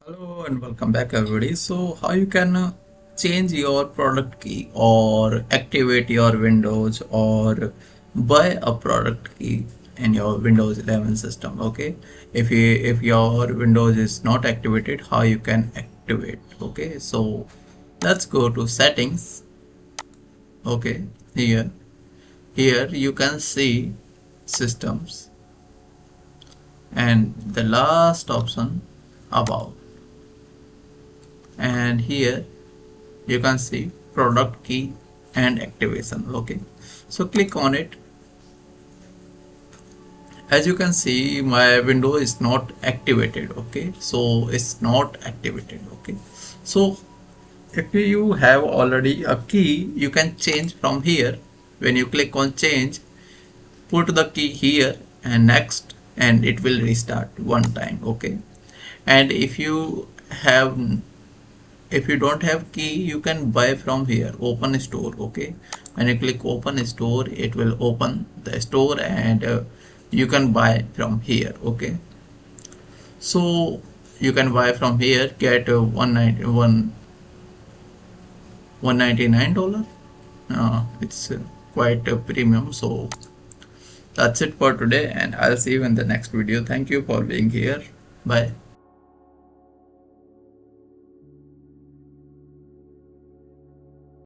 Hello and welcome back everybody. So how you can change your product key or activate your Windows or buy a product key in your Windows 11 system. Okay, if your Windows is not activated, how you can activate? Okay, so let's go to settings. Okay, here you can see systems and the last option about, and here you can see product key and activation. Okay, so click on it. As you can see, my window is not activated. Okay, so it's not activated. Okay, so if you have already a key, you can change from here. When you click on change, put the key here and next, and it will restart one time. Okay, and have if you don't have key, you can buy from here, open store. Okay, when you click open store, it will open the store, and you can buy from here. Okay, so you can buy from here, get 199 $199. It's quite a premium. So that's it for today, and I'll see you in the next video. Thank you for being here. Bye.